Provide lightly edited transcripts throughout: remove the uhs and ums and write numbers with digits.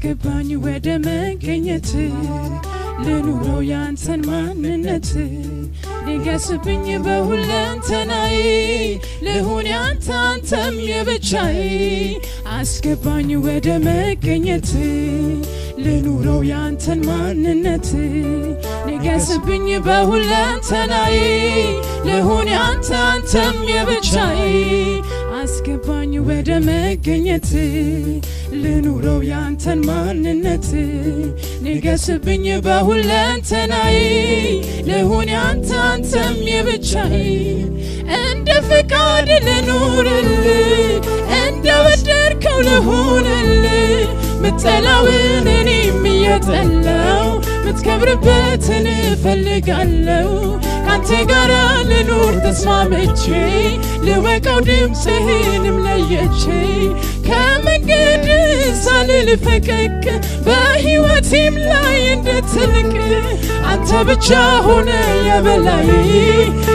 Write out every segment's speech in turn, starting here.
አስገባኝ ወደ መገኘት ልኑረው ያንተን ማንነት ንገስብኝ በሁለንተናዬ ልሁን ያንተ አንተም የብቻዬ አስገባኝ ወደ መገኘት ልኑረው ያንተን ማንነት ንገስብኝ በሁለንተናዬ ልሁን ያንተ አንተም የብቻዬ አስገባኝ ወደ መገኘት ልኑረው ያንተን ማንነት ንገስብኝ በሁለንተናዬ ልሁን ያንተ አንተም የብቻዬ እንደ ፈቃድ ልኑርልህ እንደ ወደድከው ልሁንልህ ምትጠላውን እኔም እየጠላው ምትከብርበትን እፈልጋለሁ ካንተ ጋር ልኑር ተስማምቼ ልወቀው ድምፅህንም ለየቼ ከመንገድ ሳልል ፈቀቅ በሕይወቴም ላይ እንድትልቅ አንተ ብቻ ሆነ የበላይ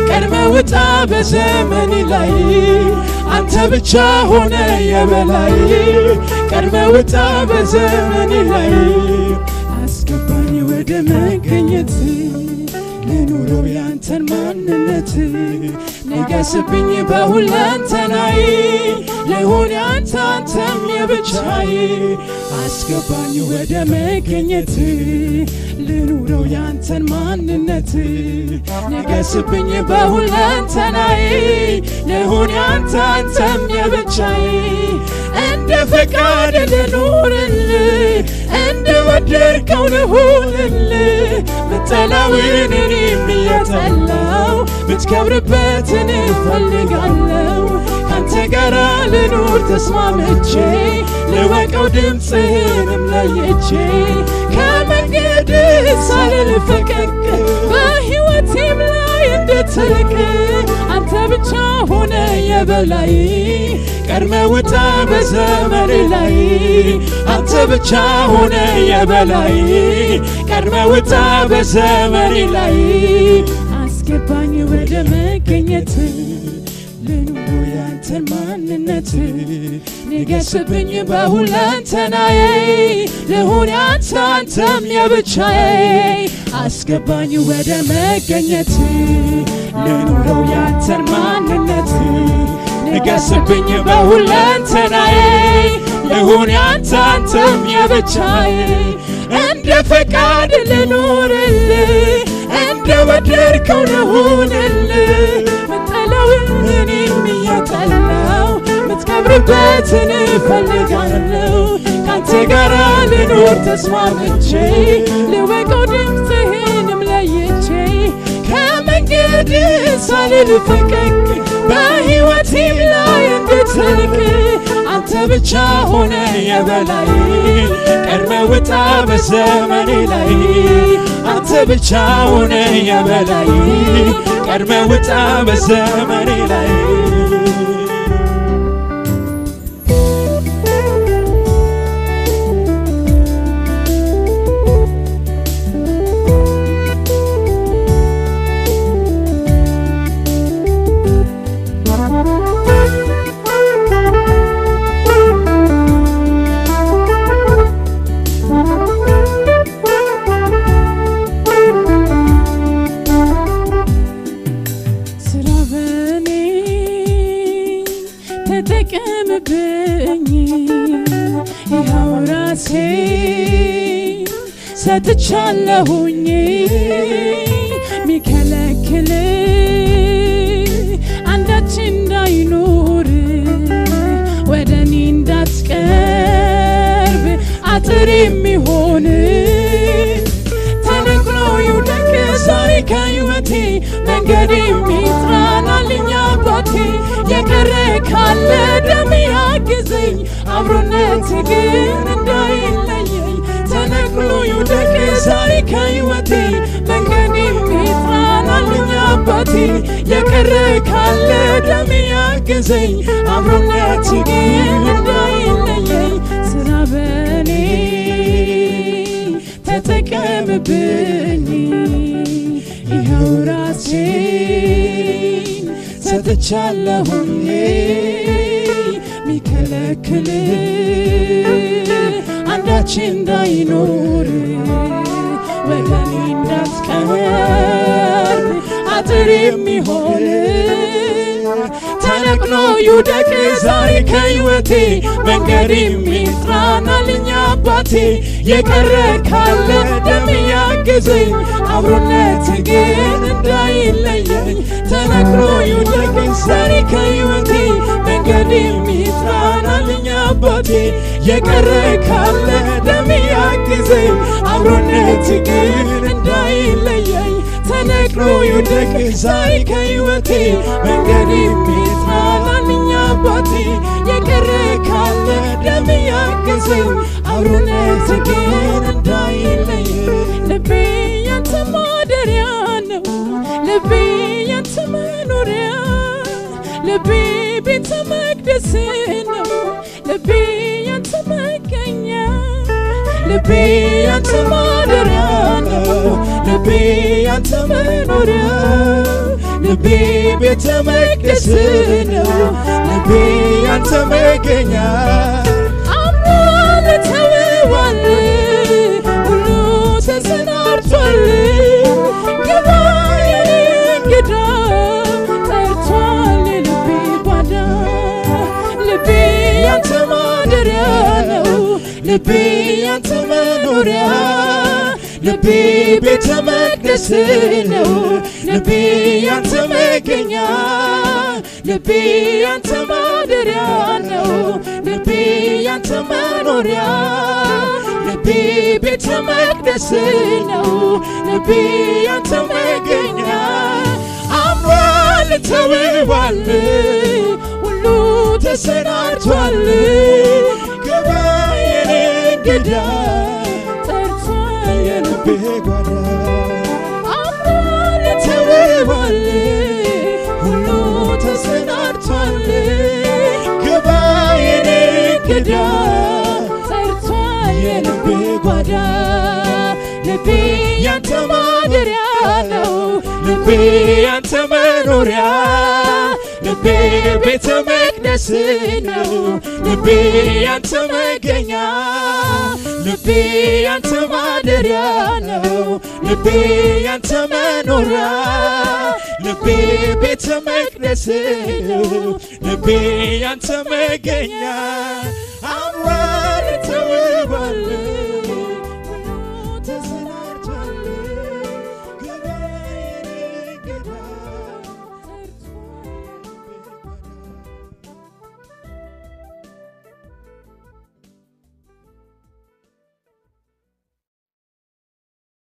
ቀድመ ውጣ በዘመኔ ላይ አንተ ብቻ ሆነ የበላይ ቀድመ ውጣ በዘመኔ ላይ አስገባኝ ወደ መገኘት ልኑረው ያንተን ማንነት ንገስብኝ በሁለንተናዬ ልሁን ያንተ አንተም የብቻዬ አስገባኝ ወደ መገኘት ልኑረው ያንተን ማንነት ንገስብኝ በሁለንተናዬ ልሁን ያንተ አንተም የብቻዬ እንደ ፈቃድ ልኑርልህ እንደ ወደድከው ልሁንልህ ምትጠላውን እኔም እየጠላው ምትከብርበትን እፈልጋለሁ ካንተ ጋር ልኑር ተስማምቼ ልወቀው ድምፅህንም ለየቼ ከመንገድ ሳልል ፈቀቅ በሕይወቴም ላይ እንድትልቅ አንተ ብቻ ሆነ የበላይ ቀድመ ውጣ በዘመኔ ላይ አንተ ብቻ ሆነ የበላይ ቀድመ ውጣ በዘመኔ ላይ አስገባኝ ወደ መገኘት ልኑረው ያንተን ማንነት ንገስብኝ በሁለንተናዬ ልሁን ያንተ አንተም የብቻዬ አስገባኝ ወደ መገኘት ልኑረው ያንተን ማንነት ንገስብኝ በሁለንተናዬ ልሁን ያንተ አንተም የብቻዬ እንደ ፈቃድ ልኑርልህ እንደ ወደድከው ልሁንልህ ምትጠላውን እኔም እየጠላው ምትከብርበትን እፈልጋለሁ ካንተ ጋር ልኑር ተስማምቼ ልወቀው ድምፅህንም ለየቼ ከመንገድ ሳልል ፈቀቅ በሕይወቴም ላይ እንድትልቅ አንተ ብቻ ሆነ የበላይ ቀድመ ውጣ በዘመኔ ላይ አንተ ብቻ ሆነ የበላይ ቀድመ ውጣ በዘመኔ ላይ ተጠቀምብኝ ይኸው ራሴን ሰጥቻለሁኝ ሚከለክል አንዳች እንዳይኖር ወደ እኔ እንዳትቀርብ አጥር የሚሆን ተነቅሎ ይውደቅ ዛሬ ከሕይወቴ መንገድ የሚጥራናልኝ አባቴ የቀረ ካለ ደም ያግዘኝ አብሮነት ግን እንዳይለየኝ ተነቅሎ ይውደቅ ዛሬ ከሕይወቴ መንገድ የሚጥራናልኝ አባቴ የቀረ ካለ ደም ያግዘኝ አብሮነት ግን እንዳይለየኝ ስራ በኔ ተጠቀምብኝ ይኸው ራሴን ሰጥቻለሁኝ ሚከለክል አንዳች አንዳች እንዳይኖር ወገኔ እንዳትቀር አጥር የሚሆን ተነቅሎ ይውደቅ ዛሬ ከሕይወቴ መንገድ የሚጽናናልኝ አባቴ የቀረ ካለ ደም ያግዘኝ አብሮነት ግን እንዳይለየኝ ተነቅሎ ይውደቅ ዛሬ ከሕይወቴ መንገድ የሚጽናናልኝ አባቴ የቀረ ካለ ደም ያግዘኝ አብሮነት ግን እንዳይለየኝ ተነቅሎ ይውደቅ ዛሬ ከሕይወቴ መንገድ የሚጽናናልኝ አባቴ የቀረ ካለ ደም ያግዘኝ አብሮነት ግን እንዳይለየኝ ልቤ ያንተ ማደሪያ ነው ልቤ ያንተ መኖሪያ ልቤ ቤተ መቅደስ ነው ልቤ ያንተ መገኛ ልቤ ያንተ ማደሪያ ነው ልቤ ያንተ መኖሪያ ልቤ ቤተ መቅደስ ነው ልቤ ያንተ መገኛ አምኗል ተውቧል ሁሉ ተሰናድቷል ግባ የኔ እንግዳ ጠርቷል የልቤ ጓዳ ልቤ ያንተ ማደሪያ ነው ልቤ ያንተ መኖሪያ ልቤ ቤተ መቅደስ ነው ልቤ ያንተ መገኛ ልቤ ያንተ ማደሪያ ነው ልቤ ያንተ መኖሪያ ልቤ ቤተ መቅደስ ነው ልቤ ያንተ መገኛ አምሯል ተውቧል ሁሉ ተሰናድቷል ግባ የኔ እንግዳ ጠርቷል የልቤ ጓዳ አምሯል ተውቧል ሁሉ ተሰናድቷል ግባ የኔ እንግዳ ጠርቷል የልቤ ጓዳ ልቤ ያንተ ማደሪያ ነው ልቤ ያንተ መኖሪያ ልቤ ቤተ መቅደስ ነው ልቤ ያንተ መገኛ ልቤ ያንተ ማደሪያ ነው ልቤ ያንተ መኖሪያ ልቤ ቤተ መቅደስ ነው ልቤ ያንተ መገኛ አምሯል